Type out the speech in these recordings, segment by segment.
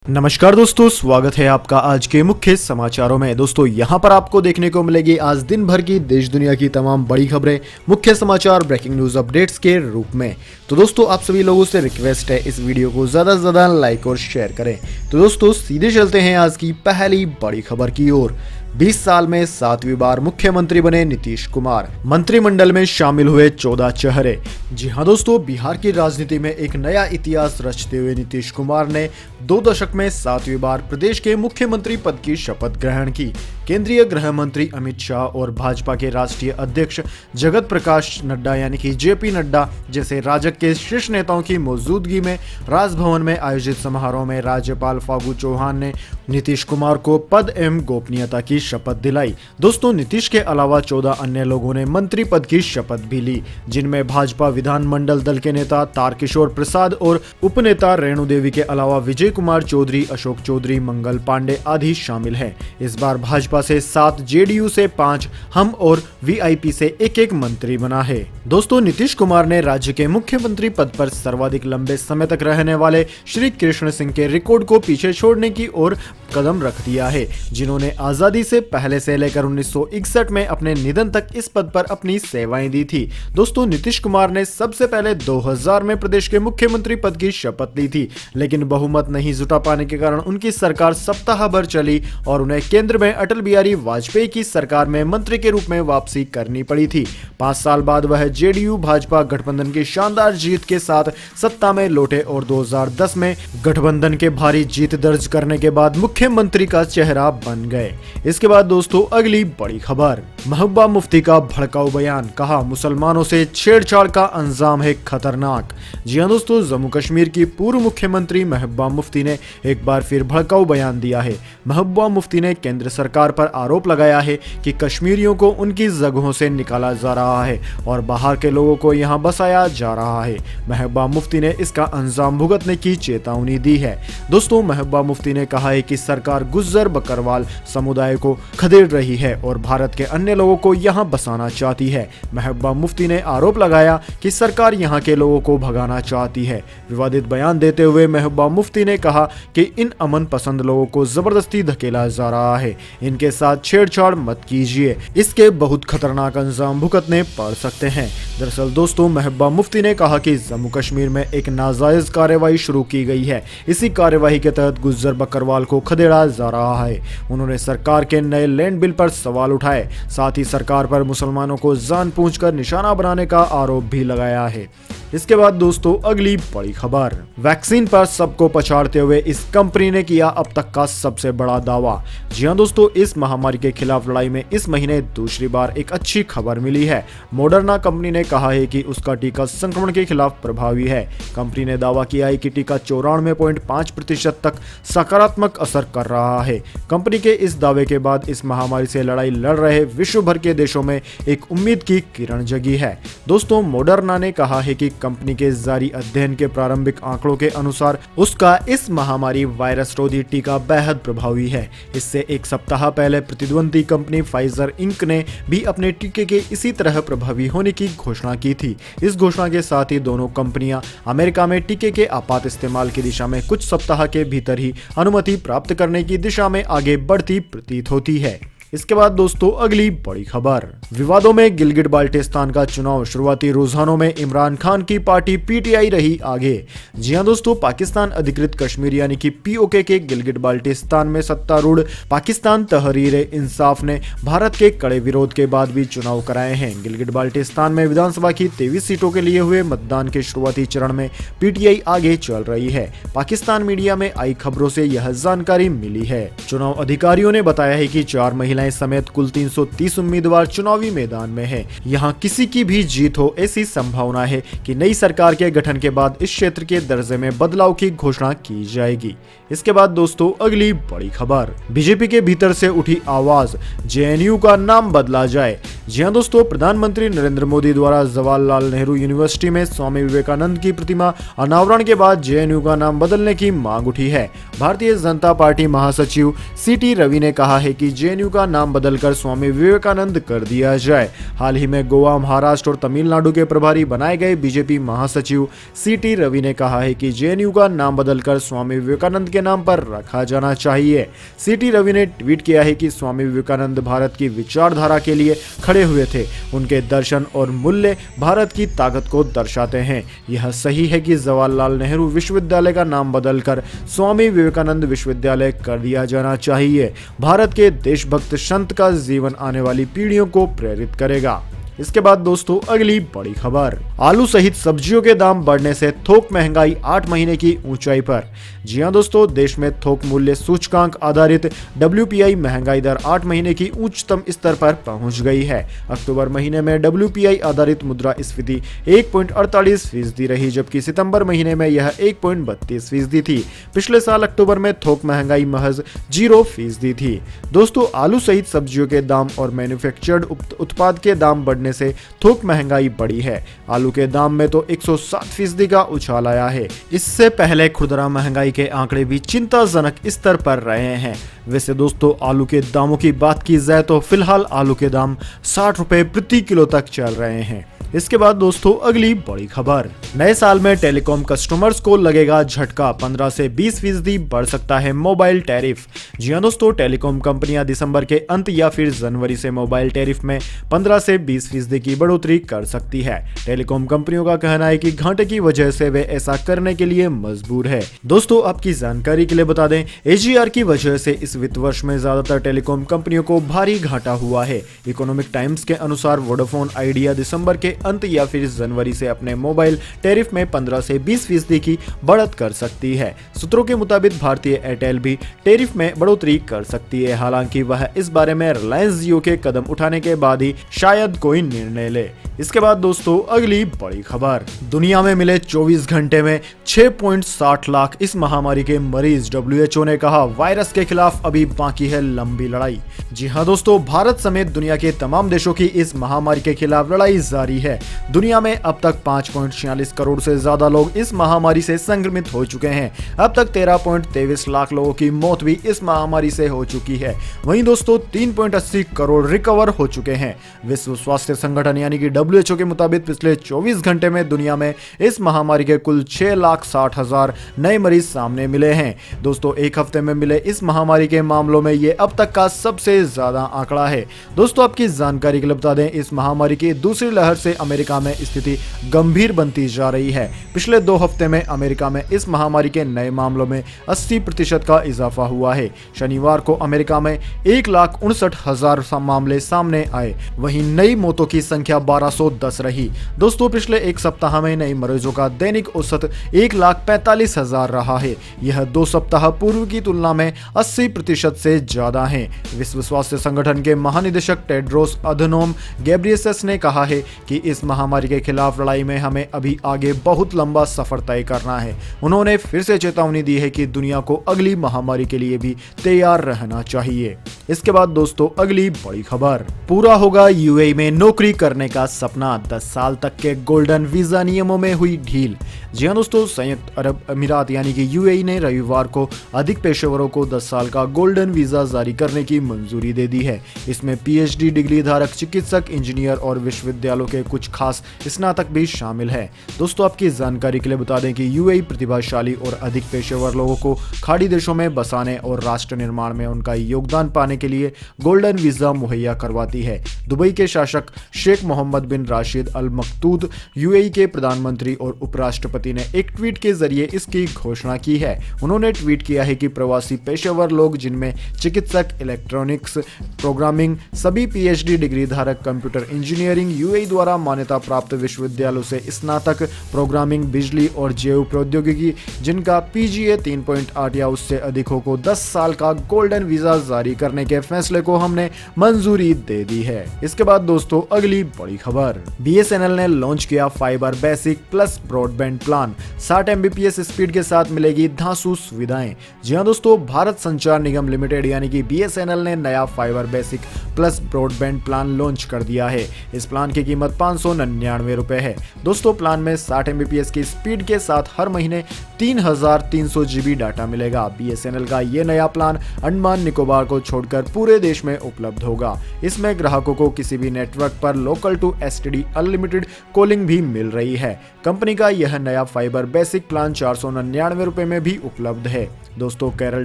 नमस्कार दोस्तों, स्वागत है आपका आज के मुख्य समाचारों में। दोस्तों यहां पर आपको देखने को मिलेगी आज दिन भर की देश दुनिया की तमाम बड़ी खबरें, मुख्य समाचार, ब्रेकिंग न्यूज अपडेट्स के रूप में। तो दोस्तों आप सभी लोगों से रिक्वेस्ट है इस वीडियो को ज्यादा से ज्यादा लाइक और शेयर करें। तो दोस्तों सीधे चलते हैं आज की पहली बड़ी खबर की ओर। 20 साल में 7वीं बार मुख्यमंत्री बने नीतीश कुमार, मंत्रिमंडल में शामिल हुए 14 चेहरे। जी हां दोस्तों, बिहार की राजनीति में एक नया इतिहास रचते हुए नीतीश कुमार ने 2 दशक में 7वीं बार प्रदेश के मुख्यमंत्री पद की शपथ ग्रहण की। केंद्रीय गृह मंत्री अमित शाह और भाजपा के राष्ट्रीय अध्यक्ष जगत प्रकाश नड्डा यानी कि जेपी नड्डा जैसे राजग के शीर्ष नेताओं की मौजूदगी में राजभवन में आयोजित समारोह में राज्यपाल फागू चौहान ने नीतीश कुमार को पद एवं गोपनीयता की शपथ दिलाई। दोस्तों नीतीश के अलावा 14 अन्य लोगों ने मंत्री पद की शपथ भी ली, जिनमें भाजपा विधानमंडल दल के नेता तारकिशोर प्रसाद और उपनेता रेणु देवी के अलावा विजय कुमार चौधरी, अशोक चौधरी, मंगल पांडे आदि शामिल हैं। इस बार भाजपा से 7, जेडीयू से 5, हम और वीआईपी से एक मंत्री बना है। दोस्तों नीतीश कुमार ने राज्य के मुख्यमंत्री पद पर सर्वाधिक लंबे समय तक रहने वाले श्री कृष्ण सिंह के रिकॉर्ड को पीछे छोड़ने की ओर कदम रख दिया है, जिन्होंने आजादी से पहले से लेकर 1961 में अपने निधन तक इस पद पर अपनी सेवाएं दी थी। दोस्तों नीतीश कुमार ने सबसे पहले 2000 में प्रदेश के मुख्यमंत्री पद की शपथ ली थी, लेकिन बहुमत नहीं जुटा पाने के कारण उनकी सरकार सप्ताह भर चली और उन्हें केंद्र में अटल बिहारी वाजपेयी की सरकार में मंत्री के रूप में वापसी करनी पड़ी थी। 5 साल बाद वह जेडीयू भाजपा गठबंधन की शानदार जीत के साथ सत्ता में लौटे और 2010 में गठबंधन के भारी जीत दर्ज करने के बाद मुख्यमंत्री का चेहरा बन गए। इसके बाद दोस्तों अगली बड़ी खबर, महबूबा मुफ्ती का भड़काऊ बयान, कहा मुसलमानों से छेड़छाड़ का अंजाम है खतरनाक। जी हां दोस्तों, जम्मू कश्मीर की पूर्व मुख्यमंत्री महबूबा मुफ्ती ने एक बार फिर भड़काऊ बयान दिया है। महबूबा मुफ्ती ने केंद्र सरकार पर आरोप लगाया है कि कश्मीरियों को उनकी जगहों से निकाला जा रहा है और बाहर के लोगों को यहां बसाया जा रहा है। महबूबा मुफ्ती ने इसका अंजाम भुगतने की चेतावनी दी है। दोस्तों महबूबा मुफ्ती ने कहा है कि सरकार गुज्जर बकरवाल समुदाय को खदेड़ रही है और भारत के अन्य लोगों को यहां बसाना चाहती है। महबूबा मुफ्ती ने आरोप लगाया कि सरकार यहां के लोगों को भगाना चाहती है। विवादित बयान देते हुए महबूबा मुफ्ती ने कहा कि इन अमन पसंद लोगों को जबरदस्ती धकेला जा रहा है, इनके साथ छेड़छाड़ मत कीजिए, इसके बहुत खतरनाक अंजाम भुगतने पड़ सकते हैं। दरअसल दोस्तों महबूबा मुफ्ती ने कहा कि जम्मू कश्मीर में एक नाजायज कार्रवाई शुरू की गई है। इसी कार्रवाई के तहत गुज्जर बकरवाल को खदेड़ा जा रहा है। उन्होंने सरकार के नए लैंड बिल पर सवाल उठाए, साथ ही सरकार पर मुसलमानों को जान पूछकर निशाना बनाने का आरोप भी लगाया है। इसके बाद दोस्तों अगली बड़ी खबर, वैक्सीन पर सबको पछाड़ते हुए इस कंपनी ने किया अब तक का सबसे बड़ा दावा। जी हां दोस्तों, इस महामारी के खिलाफ लड़ाई में इस महीने दूसरी बार एक अच्छी खबर मिली है। मॉडर्ना कंपनी ने कहा है कि उसका टीका संक्रमण के खिलाफ प्रभावी है। कंपनी ने दावा किया है कि टीका 94.5% तक सकारात्मक असर कर रहा है। कंपनी के इस दावे के बाद इस महामारी से लड़ाई लड़ रहे विश्व भर के देशों में एक उम्मीद की किरण जगी है। दोस्तों मॉडर्ना ने कहा है कि कंपनी के जारी अध्ययन के प्रारंभिक आंकड़ों के अनुसार उसका इस महामारी वायरस रोधी टीका बेहद प्रभावी है। इससे एक सप्ताह पहले प्रतिद्वंदी कंपनी फाइजर इंक ने भी अपने टीके के इसी तरह प्रभावी होने की घोषणा की थी। इस घोषणा के साथ ही दोनों कंपनियां अमेरिका में टीके के आपात इस्तेमाल की दिशा में कुछ सप्ताह के भीतर ही अनुमति प्राप्त करने की दिशा में आगे बढ़ती प्रतीत होती है। इसके बाद दोस्तों अगली बड़ी खबर, विवादों में गिलगिट बाल्टिस्तान का चुनाव, शुरुआती रुझानों में इमरान खान की पार्टी पीटीआई रही आगे। जी हां दोस्तों, पाकिस्तान अधिकृत कश्मीर यानी कि पीओके के गिलगिट बाल्टिस्तान में सत्तारूढ़ पाकिस्तान तहरीर-ए-इंसाफ ने भारत के कड़े विरोध के बाद भी चुनाव कराए हैं। गिलगिट बाल्टिस्तान में विधानसभा की 23 सीटों के लिए हुए मतदान के शुरुआती चरण में पीटीआई आगे चल रही है। पाकिस्तान मीडिया में आई खबरों से यह जानकारी मिली है। चुनाव अधिकारियों ने बताया है कि 4 महिलाएं समेत कुल 330 उम्मीदवार चुनावी मैदान में हैं। यहां किसी की भी जीत हो ऐसी संभावना है कि नई सरकार के गठन के बाद इस क्षेत्र के दर्जे में बदलाव की घोषणा की जाएगी। इसके बाद दोस्तों अगली बड़ी खबर, बीजेपी के भीतर से उठी आवाज, जेएनयू का नाम बदला जाए। जी हां दोस्तों, प्रधानमंत्री नरेंद्र मोदी द्वारा जवाहरलाल नेहरू यूनिवर्सिटी में स्वामी विवेकानंद की प्रतिमा अनावरण के बाद जेएनयू का नाम बदलने की मांग उठी है। भारतीय जनता पार्टी महासचिव सीटी रवि ने कहा है कि जेएनयू का नाम बदलकर स्वामी विवेकानंद कर दिया जाए। हाल ही में गोवा, महाराष्ट्र और तमिलनाडु के प्रभारी बनाए गए बीजेपी महासचिव सीटी रवि ने कहा है कि जेएनयू का नाम बदलकर स्वामी विवेकानंद के नाम पर रखा जाना चाहिए। सीटी रवि ने ट्वीट किया है कि स्वामी विवेकानंद भारत की विचारधारा के लिए खड़े हुए थे। उनके दर्शन और मूल्य भारत की ताकत को दर्शाते हैं। यह सही है कि जवाहरलाल नेहरू विश्वविद्यालय का नाम बदलकर स्वामी विवेकानंद विश्वविद्यालय कर दिया जाना चाहिए। भारत के देशभक्त संत का जीवन आने वाली पीढ़ियों को प्रेरित करेगा। इसके बाद दोस्तों अगली बड़ी खबर, आलू सहित सब्जियों के दाम बढ़ने से थोक महंगाई 8 महीने की ऊंचाई पर। जी हां दोस्तों, देश में थोक मूल्य सूचकांक आधारित WPI महंगाई दर 8 महीने की उच्चतम स्तर पर पहुंच गई है। अक्टूबर महीने में WPI आधारित मुद्रास्फीति 1.48% रही, जबकि सितंबर महीने में यह 1.32% थी। पिछले साल अक्टूबर में थोक महंगाई महज 0% थी। दोस्तों आलू सहित सब्जियों के दाम और मैन्युफैक्चर्ड उत्पाद के दाम बढ़ने से थोक महंगाई बढ़ी है। आलू के दाम में तो 107% का उछाल आया है। इससे पहले खुदरा महंगाई के आंकड़े भी चिंताजनक स्तर पर रहे हैं। वैसे दोस्तों आलू के दामों की बात की जाए तो फिलहाल आलू के दाम 60 रुपए प्रति किलो तक चल रहे हैं। इसके बाद दोस्तों अगली बड़ी खबर, नए साल में टेलीकॉम कस्टमर्स को लगेगा झटका, 15 से 20% बढ़ सकता है मोबाइल टैरिफ। जी हां दोस्तों, टेलीकॉम कंपनियां दिसंबर के अंत या फिर जनवरी से मोबाइल टैरिफ में 15 से 20% की बढ़ोतरी कर सकती है। टेलीकॉम कंपनियों का कहना है कि घाटे की वजह से वे ऐसा करने के लिए मजबूर है। दोस्तों आपकी जानकारी के लिए बता दें, AGR की वजह से इस वित्त वर्ष में ज्यादातर टेलीकॉम कंपनियों को भारी घाटा हुआ है। इकोनॉमिक टाइम्स के अनुसार वोडाफोन आइडिया दिसंबर के अंत या फिर जनवरी से अपने मोबाइल टैरिफ में 15 से 20% की बढ़त कर सकती है। सूत्रों के मुताबिक भारतीय एयरटेल भी टैरिफ में बढ़ोतरी कर सकती है। हालांकि वह इस बारे में रिलायंस जियो के कदम उठाने के बाद ही शायद कोई निर्णय ले। इसके बाद दोस्तों अगली बड़ी खबर, दुनिया में मिले 24 घंटे में 6.60 लाख इस महामारी के मरीज। WHO ने कहा वायरस के खिलाफ अभी बाकी है लंबी लड़ाई। जी हां दोस्तों, भारत समेत दुनिया के तमाम देशों की इस महामारी के खिलाफ लड़ाई जारी है। दुनिया में अब तक 5.46 करोड़ से ज्यादा लोग इस महामारी से संक्रमित हो चुके हैं। अब तक 13.23 लाख लोगों की मौत भी इस महामारी से हो चुकी है। वहीं दोस्तों 3.80 करोड़ रिकवर हो चुके हैं। विश्व स्वास्थ्य संगठन यानी कि WHO के मुताबिक पिछले 24 घंटे में दुनिया में इस महामारी के कुल 6,60,000 नए मरीज सामने मिले हैं। दोस्तों एक हफ्ते में मिले इस महामारी के मामलों में ये अब तक का सबसे ज्यादा आंकड़ा है। दोस्तों आपकी जानकारी के लिए बता दें, इस महामारी की दूसरी लहर से अमेरिका में स्थिति गंभीर बनती जा रही है। पिछले 2 हफ्ते में अमेरिका में इस महामारी के नए मामलों में 80% का इजाफा हुआ है। शनिवार को अमेरिका में 1,59,000 मामले सामने आए। वहीं नई मौतों की संख्या 1210 रही। दोस्तों पिछले एक सप्ताह में नए मरीजों का दैनिक औसत 1,45,000 रहा है। यह 2 सप्ताह पूर्व की तुलना में 80% से ज्यादा है। विश्व स्वास्थ्य संगठन के महानिदेशक टेड्रोस अधनोम घेब्रेयेसस ने कहा है कि इस महामारी के खिलाफ लड़ाई में हमें अभी आगे बहुत लंबा सफर तय करना है। उन्होंने फिर से चेतावनी दी है कि दुनिया को अगली महामारी के लिए भी तैयार रहना चाहिए। इसके बाद दोस्तों अगली बड़ी खबर, पूरा होगा UAE में नौकरी करने का सपना, 10 साल तक के गोल्डन वीजा नियमों में हुई ढील। जी हां दोस्तों, संयुक्त अरब अमीरात यानी कि UAE ने रविवार को अधिक पेशेवरों को 10 साल का गोल्डन वीजा जारी करने की मंजूरी दे दी है। इसमें PhD डिग्री धारक चिकित्सक, इंजीनियर और विश्वविद्यालयों के कुछ खास स्नातक भी शामिल है। दोस्तों आपकी जानकारी के लिए बता दें कि UAE प्रतिभाशाली और अधिक पेशेवर लोगों को खाड़ी देशों में बसाने और राष्ट्र निर्माण में उनका योगदान पाने के लिए गोल्डन वीजा मुहैया करवाती है। दुबई के शासक शेख मोहम्मद बिन राशिद अल मकतूद UAE के प्रधानमंत्री और उपराष्ट्रपति ने एक ट्वीट के जरिए इसकी घोषणा की है। उन्होंने ट्वीट किया है कि प्रवासी पेशेवर लोग जिनमें चिकित्सक, इलेक्ट्रॉनिक्स, प्रोग्रामिंग, सभी PhD डिग्री धारक, कंप्यूटर इंजीनियरिंग, UAE द्वारा मान्यता प्राप्त विश्वविद्यालयों से स्नातक, प्रोग्रामिंग, बिजली और जैव प्रौद्योगिकी जिनका PGA 3.8 या उससे अधिकों को 10 साल का गोल्डन वीजा जारी करने के फैसले को हमने मंजूरी दे दी है। इसके बाद दोस्तों अगली बड़ी खबर, BSNL ने लॉन्च किया fibre basic plus broadband plan, 60 Mbps speed के साथ मिलेगी धांसू सुविधाएं। जी हां दोस्तों, भारत संचार निगम लिमिटेड यानी कि BSNL ने नया fibre basic plus broadband plan launch कर दिया है। इस प्लान की कीमत 599 रुपए है। दोस्तों प्लान में 60 Mbps की स्पीड के साथ हर महीने 3300 GB डाटा मिलेगा। BSNL का ये नया प्लान अंडमान निकोबार को छोड़कर मिलकर पूरे देश में उपलब्ध होगा। इसमें ग्राहकों को किसी भी नेटवर्क पर local to STD unlimited calling भी मिल रही है। कंपनी का यह नया फाइबर बेसिक प्लान 499 रुपए में भी उपलब्ध है। दोस्तों, केरल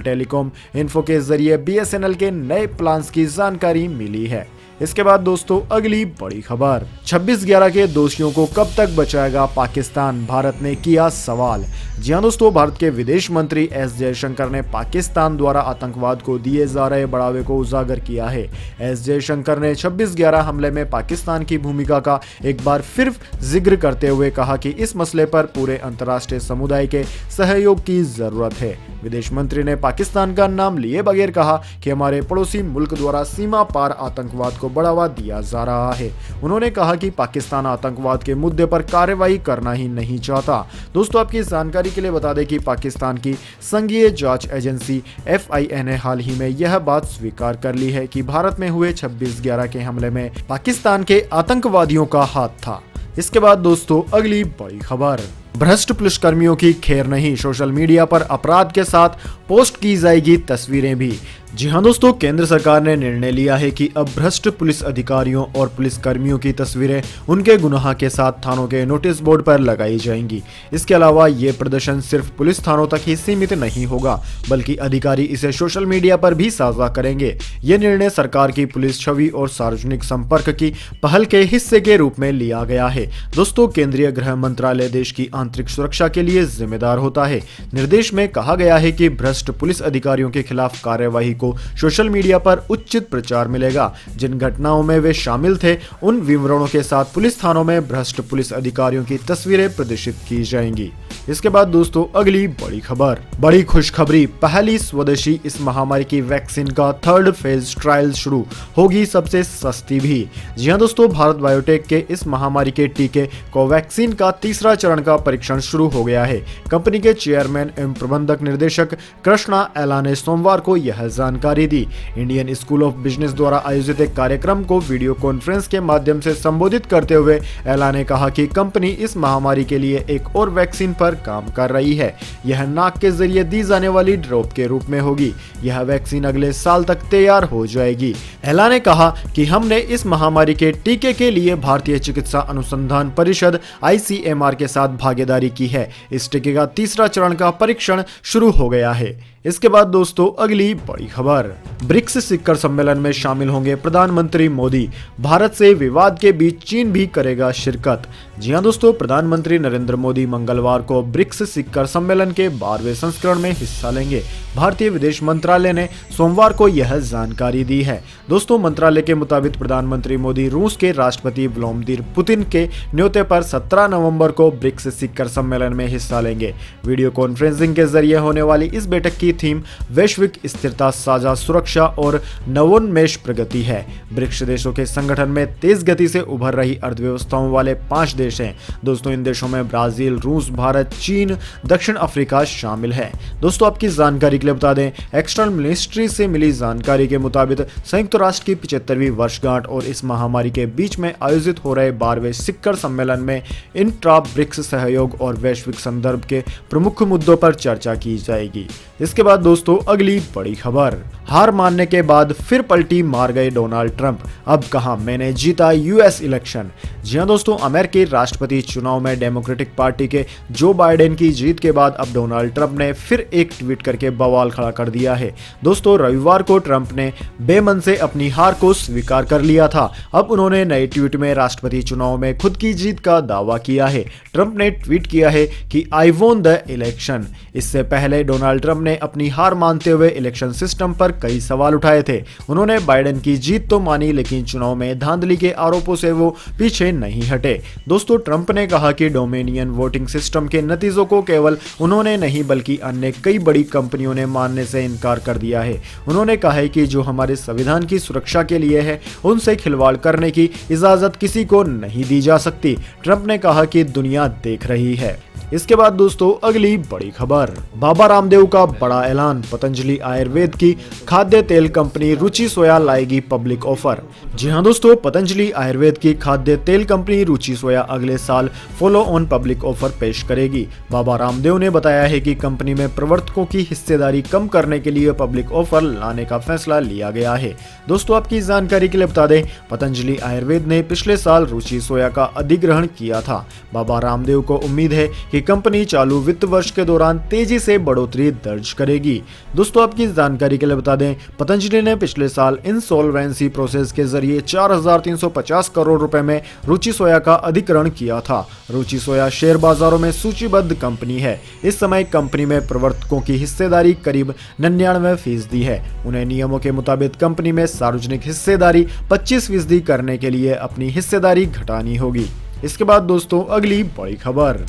टेलीकॉम इन्फो के जरिए बीएसएनएल के नए प्लान्स की जानकारी मिली है। इसके बाद दोस्तों अगली बड़ी खबर, 26/11 के दोषियों को कब तक बचाएगा पाकिस्तान, भारत ने किया सवाल। जी हां दोस्तों, भारत के विदेश मंत्री एस जयशंकर ने पाकिस्तान द्वारा आतंकवाद को दिए जा रहे बढ़ावे को उजागर किया है। एस जयशंकर ने 26/11 हमले में पाकिस्तान की भूमिका का एक बार फिर जिक्र करते हुए कहा कि इस मसले पर पूरे अंतर्राष्ट्रीय समुदाय के सहयोग की जरूरत है। विदेश मंत्री ने पाकिस्तान का नाम लिए बगैर कहा कि हमारे पड़ोसी मुल्क द्वारा सीमा पार आतंकवाद को बढ़ावा दिया जा रहा है। उन्होंने कहा कि पाकिस्तान आतंकवाद के मुद्दे पर कार्रवाई करना ही नहीं चाहता। दोस्तों, आपकी जानकारी के लिए बता दें कि पाकिस्तान की संघीय जांच एजेंसी FIA ने हाल ही में यह बात स्वीकार कर ली है कि भारत में हुए 26/11 के हमले में पाकिस्तान के आतंकवादियों का हाथ था। इसके बाद दोस्तों अगली बड़ी खबर, भ्रष्ट पुलिसकर्मियों की खैर नहीं, सोशल मीडिया पर अपराध के साथ पोस्ट की जाएगी तस्वीरें भी। जी हां दोस्तों, केंद्र सरकार ने निर्णय लिया है कि अब भ्रष्ट पुलिस अधिकारियों और पुलिस कर्मियों की तस्वीरें उनके गुनाह के साथ थानों के नोटिस बोर्ड पर लगाई जाएंगी। इसके अलावा ये प्रदर्शन सिर्फ पुलिस थानों तक ही सीमित नहीं होगा, बल्कि अधिकारी इसे सोशल मीडिया पर भी साझा करेंगे। ये निर्णय सरकार की पुलिस छवि और सार्वजनिक संपर्क की पहल के हिस्से के रूप में लिया गया है। दोस्तों, केंद्रीय गृह मंत्रालय देश की आंतरिक सुरक्षा के लिए जिम्मेदार होता है। निर्देश में कहा गया है कि भ्रष्ट पुलिस अधिकारियों के खिलाफ कार्यवाही को सोशल मीडिया पर उचित प्रचार मिलेगा। जिन घटनाओं में वे शामिल थे उन विवरणों के साथ पुलिस थानों में भ्रष्ट पुलिस अधिकारियों की तस्वीरें प्रदर्शित की जाएंगी। इसके बाद दोस्तों अगली बड़ी खबर, बड़ी खुशखबरी, पहली स्वदेशी इस महामारी की वैक्सीन का 3rd फेज ट्रायल शुरू होगी, सबसे सस्ती भी। जी हां दोस्तों, भारत बायोटेक के इस महामारी के टीके कोवैक्सीन का तीसरा चरण का परीक्षण शुरू हो गया है। कंपनी के चेयरमैन एवं प्रबंधक निर्देशक कृष्णा एला ने सोमवार को यह जानकारी दी। इंडियन स्कूल ऑफ बिजनेस द्वारा आयोजित एक कार्यक्रम को वीडियो कॉन्फ्रेंस के माध्यम से संबोधित करते हुए एला ने कहा कि कंपनी इस महामारी के लिए एक और वैक्सीन पर काम कर रही है। यह नाक के जरिए दी जाने वाली ड्रॉप के रूप में होगी। यह वैक्सीन अगले साल तक तैयार हो जाएगी। एला ने कहा कि हमने इस महामारी के टीके के लिए भारतीय चिकित्सा अनुसंधान परिषद ICMR के साथ भागीदारी की है। इस टीके का तीसरा चरण का परीक्षण शुरू हो गया है। इसके बाद दोस्तों अगली बड़ी खबर, ब्रिक्स शिखर सम्मेलन में शामिल होंगे प्रधानमंत्री मोदी, भारत से विवाद के बीच चीन भी करेगा शिरकत। जी हां दोस्तों, प्रधानमंत्री नरेंद्र मोदी मंगलवार को ब्रिक्स शिखर सम्मेलन के 12वें संस्करण में हिस्सा लेंगे। भारतीय विदेश मंत्रालय ने सोमवार को यह जानकारी दी है। दोस्तों, मंत्रालय के मुताबिक प्रधानमंत्री मोदी रूस के राष्ट्रपति व्लादिमीर पुतिन के न्योते पर 17 नवंबर को ब्रिक्स शिखर सम्मेलन में हिस्सा लेंगे। वीडियो कॉन्फ्रेंसिंग के जरिए होने वाली इस बैठक की थीम वैश्विक स्थिरता, साझा सुरक्षा और नवोन्मेष प्रगति है। ब्रिक्स देशों के संगठन में तेज गति से उभर रही अर्थव्यवस्थाओं वाले 5 देश हैं। दोस्तों, इन देशों में ब्राजील, रूस, भारत, चीन, दक्षिण अफ्रीका शामिल है। दोस्तों, आपकी जानकारी के लिए बता दें, एक्सटर्नल मिनिस्ट्री से मिली जानकारी के मुताबिक संयुक्त राष्ट्र की 75वीं वर्षगांठ और इस महामारी के बीच में आयोजित हो रहे 12वें शिखर सम्मेलन में इंट्रा ब्रिक्स सहयोग और वैश्विक संदर्भ के प्रमुख मुद्दों पर चर्चा की जाएगी। इसके बाद दोस्तों अगली बड़ी खबर, हार मानने के बाद फिर पलटी मार गए डोनाल्ड ट्रंप, अब कहा मैंने जीता US इलेक्शन। जी हां दोस्तों, अमेरिकी राष्ट्रपति चुनाव में डेमोक्रेटिक पार्टी के जो बाइडेन की जीत के बाद अब डोनाल्ड ट्रंप ने फिर एक ट्वीट करके बवाल खड़ा कर दिया है। दोस्तों, रविवार को ट्रंप ने बेमन से अपनी हार को स्वीकार कर लिया था। अब उन्होंने नए ट्वीट में राष्ट्रपति चुनाव में खुद की जीत का दावा किया है। ट्रंप ने ट्वीट किया है कि आई वॉन द इलेक्शन। इससे पहले डोनाल्ड ट्रंप ने अपनी हार मानते हुए इलेक्शन सिस्टम पर कई सवाल उठाए थे। उन्होंने बाइडेन की जीत तो मानी, लेकिन चुनाव में धांधली के आरोपों से वो पीछे नहीं हटे। दोस्तों, ट्रंप ने कहा कि डोमिनियन वोटिंग सिस्टम के नतीजों को केवल उन्होंने नहीं बल्कि अन्य कई बड़ी कंपनियों ने मानने से इनकार कर दिया है। उन्होंने कहा है कि जो हमारे संविधान की सुरक्षा के लिए है, उनसे खिलवाड़ करने की इजाजत किसी को नहीं दी जा सकती। ट्रंप ने कहा कि दुनिया देख रही है। इसके बाद दोस्तों अगली बड़ी खबर, बाबा रामदेव का बड़ा ऐलान, पतंजलि आयुर्वेद की खाद्य तेल कंपनी रुचि सोया लाएगी पब्लिक ऑफर। जी हां दोस्तों, पतंजलि आयुर्वेद की खाद्य तेल कंपनी रुचि सोया अगले साल फॉलो ऑन पब्लिक ऑफर पेश करेगी। बाबा रामदेव ने बताया है कि कंपनी में प्रवर्तकों की हिस्सेदारी कम करने के लिए पब्लिक ऑफर लाने का फैसला लिया गया है। दोस्तों आपकी जानकारी के लिए बता दें, पतंजलि आयुर्वेद ने पिछले साल रुचि सोया का अधिग्रहण किया था। बाबा रामदेव को उम्मीद है कि कंपनी चालू वित्त वर्ष के दौरान तेजी से बढ़ोतरी दर्ज करेगी। दोस्तों आपकी जानकारी के लिए बता दें, पतंजलि ने पिछले साल इंसॉल्वेंसी प्रोसेस के जरिए 4,350 करोड़ रुपए में रुचि सोया का अधिग्रहण किया था। रुचि सोया शेयर बाजारों में सूचीबद्ध कंपनी है। इस समय कंपनी में प्रवर्तकों की हिस्सेदारी करीब 99% है। उन्हें नियमों के मुताबिक कंपनी में सार्वजनिक हिस्सेदारी 25% करने के लिए अपनी हिस्सेदारी घटानी होगी। इसके बाद दोस्तों अगली बड़ी खबर,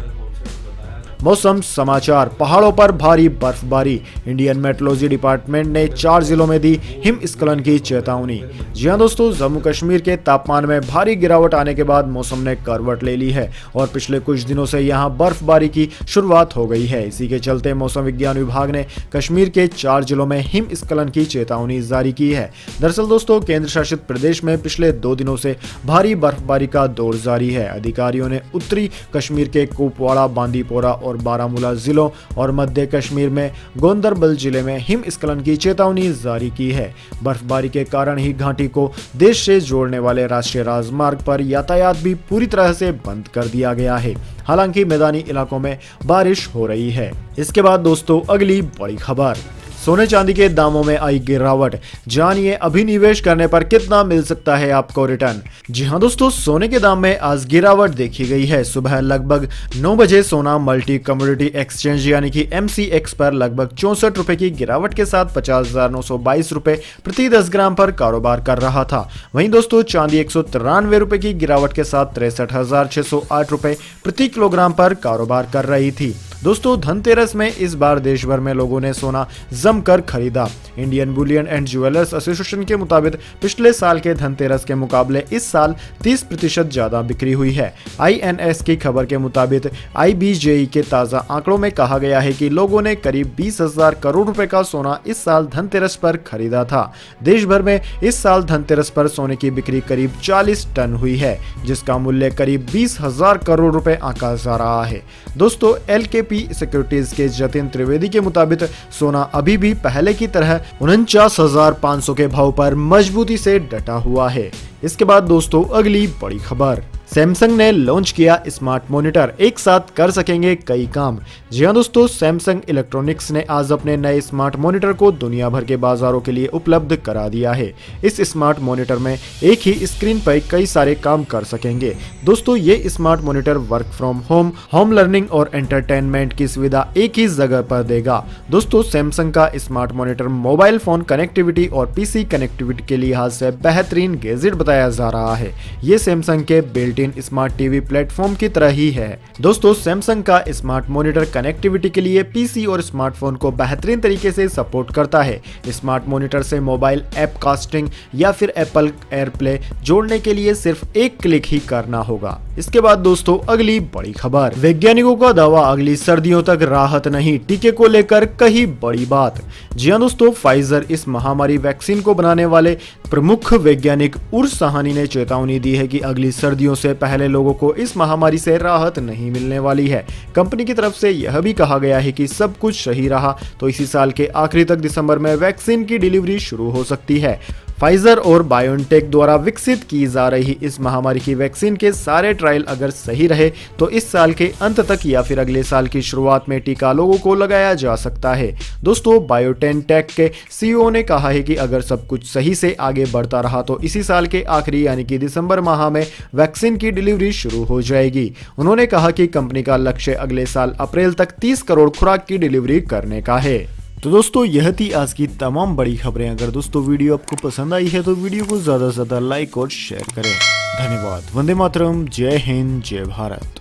मौसम समाचार, पहाड़ों पर भारी बर्फबारी, इंडियन मेट्रोलॉजी डिपार्टमेंट ने 4 जिलों में दी हिमस्खलन की चेतावनी। जी हां दोस्तों, जम्मू कश्मीर के तापमान में भारी गिरावट आने के बाद मौसम ने करवट ले ली है और पिछले कुछ दिनों से यहां बर्फबारी की शुरुआत हो गई है। इसी के चलते मौसम विज्ञान विभाग ने कश्मीर के 4 जिलों में हिमस्खलन की चेतावनी जारी की है। दरअसल दोस्तों, केंद्र शासित प्रदेश में पिछले 2 दिनों से भारी बर्फबारी का दौर जारी है। अधिकारियों ने उत्तरी कश्मीर के कुपवाड़ा, बांदीपोरा और बारामूला जिलों और मध्य कश्मीर में गोंदरबल जिले में हिमस्खलन की चेतावनी जारी की है। बर्फबारी के कारण ही घाटी को देश से जोड़ने वाले राष्ट्रीय राजमार्ग पर यातायात भी पूरी तरह से बंद कर दिया गया है। हालांकि मैदानी इलाकों में बारिश हो रही है। इसके बाद दोस्तों अगली बड़ी खबर, सोने चांदी के दामों में आई गिरावट, जानिए अभी निवेश करने पर कितना मिल सकता है आपको रिटर्न। जी हां दोस्तों, सोने के दाम में आज गिरावट देखी गई है। सुबह लगभग 9 बजे सोना मल्टी कमोडिटी एक्सचेंज यानी कि MCX पर लगभग 64 रुपए की गिरावट के साथ 50,922 रुपए प्रति 10 ग्राम पर कारोबार कर रहा था। वहीं दोस्तों चांदी 193 रुपए की गिरावट के साथ 63,608 रुपए प्रति किलोग्राम पर कारोबार कर रही थी। दोस्तों धनतेरस में इस बार देश भर में लोगों ने सोना जमकर खरीदा। Indian Boolean and jewellers association के मुताबिक पिछले साल के धनतेरस के मुकाबले इस साल 30% ज्यादा बिक्री हुई है। INS की खबर के मुताबिक IBJE के ताजा आंकड़ों में कहा गया है कि लोगों ने करीब 20,000 करोड़ रुपए का सोना इस साल धनतेरस पर खरीदा था। देश भर में इस साल धनतेरस पर सोने की बिक्री करीब 40 टन हुई है, जिसका मूल्य करीब 20,000 करोड़ रुपए आंका जा रहा है। दोस्तों LKP सिक्योरिटीज के जतिन त्रिवेदी के मुताबिक सोना अभी भी पहले की तरह 49,500 के भाव पर मजबूती से डटा हुआ है। इसके बाद दोस्तों अगली बड़ी खबर, सैमसंग ने लॉन्च किया स्मार्ट मॉनिटर, एक साथ कर सकेंगे कई काम। जी हां दोस्तों, सैमसंग इलेक्ट्रॉनिक्स ने आज अपने नए स्मार्ट मॉनिटर को दुनिया भर के बाजारों के लिए उपलब्ध करा दिया है। इस स्मार्ट मॉनिटर में एक ही स्क्रीन पर कई सारे काम कर सकेंगे। दोस्तों ये smart monitor work from home, home learning और एंटरटेनमेंट की सुविधा एक ही जगह पर देगा। दोस्तों सैमसंग का smart monitor mobile phone connectivity और PC कनेक्टिविटी के लिहाज से बेहतरीन गैजेट बताया जा रहा है। ये सैमसंग के built in smart TV platform की तरह ही है। दोस्तों सैमसंग का स्मार्ट मॉनिटर कनेक्टिविटी के लिए PC और स्मार्टफोन को बेहतरीन तरीके से सपोर्ट करता है। स्मार्ट मॉनिटर से मोबाइल ऐप कास्टिंग या फिर एप्पल एयरप्ले जोड़ने के लिए सिर्फ एक क्लिक ही करना होगा। इसके बाद दोस्तों अगली बड़ी खबर, वैज्ञानिकों का दावा अगली सर्दियों तक राहत नहीं, टीके को लेकर कही बड़ी बात। जी हां दोस्तों, फाइजर इस महामारी वैक्सीन को बनाने वाले प्रमुख वैज्ञानिक उर्स सहानी ने चेतावनी दी है कि अगली सर्दियों से पहले लोगों को इस महामारी से राहत नहीं मिलने वाली है। कंपनी की तरफ से यह भी कहा गया है कि सब कुछ सही रहा तो इसी साल के आखिरी तक दिसंबर में वैक्सीन की डिलीवरी शुरू हो सकती है। फाइजर और बायोनटेक द्वारा विकसित की जा रही इस महामारी की वैक्सीन के सारे ट्रायल अगर सही रहे तो इस साल के अंत तक या फिर अगले साल की शुरुआत में टीका लोगों को लगाया जा सकता है। दोस्तों बायोटेक के CEO ने कहा है कि अगर सब कुछ सही से आगे बढ़ता रहा तो इसी साल के आखिरी यानी कि दिसंबर माह में वैक्सीन की डिलीवरी शुरू हो जाएगी। उन्होंने कहा कि कंपनी का लक्ष्य अगले साल अप्रैल तक 30 करोड़ खुराक की डिलीवरी करने का है। तो दोस्तों यह थी आज की तमाम बड़ी खबरें। अगर दोस्तों वीडियो आपको पसंद आई है तो वीडियो को ज़्यादा से ज़्यादा लाइक और शेयर करें। धन्यवाद। वंदे मातरम। जय हिंद, जय भारत।